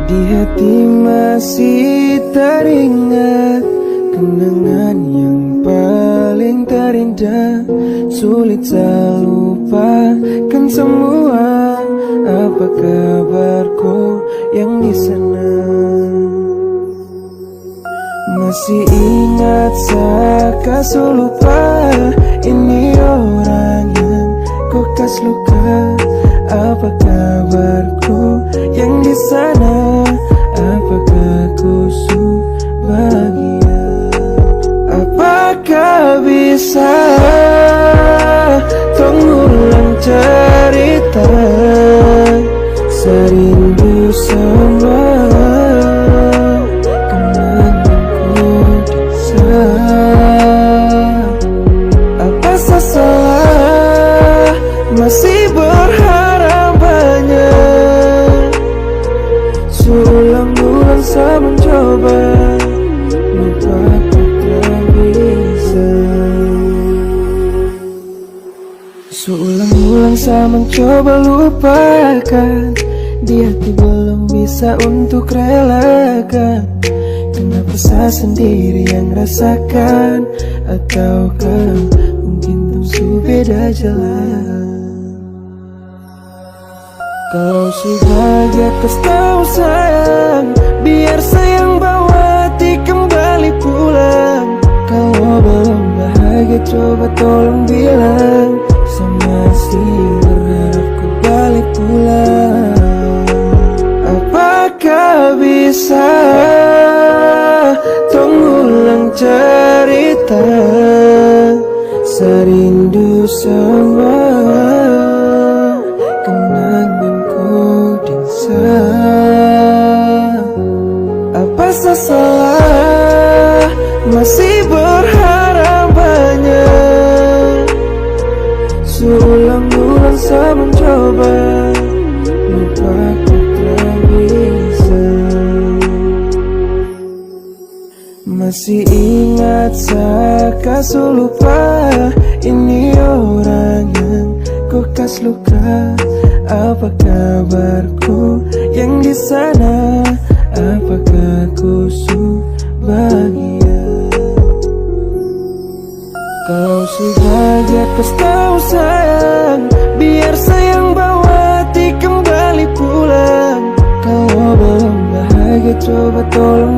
Di hati masih teringat kenangan yang paling terindah. Sulit saya lupakan semua. Apa kabarku yang di sana? Masih ingat saya lupa. Ini orang yang kau kas luka. Apa kabarku yang di sana? Apakah ku bahagia? Apakah bisa mengulang cerita serindu sama kenanganku di sana? Apa salah masih berharap banyak? Seulang-ulang saya mencoba lupakan tak bisa. Seulang-ulang saya mencoba lupakan. Di hati belum bisa untuk relakan. Kenapa saya sendiri yang rasakan? Ataukah mungkin tentu beda jalan? Kalau sebahagia kau tahu sayang, biar sayang bawa hati kembali pulang. Kalau belum bahagia coba tolong bilang. Saya masih berharap kau balik pulang. Apakah bisa mengulang cerita serindu sama kenanganku di sana? Apa salah masih berharap banyak? Seulang-ulang saya mencoba lupakan tak bisa. Masih ingat saya lupa. Ini orang yang kau kas luka. Apa kabarku yang di sana? Apakah ku bahagia? Kalau sebahagia kau tahu sayang, biar sayang bawa hati kembali pulang. Kalau belum bahagia coba tolong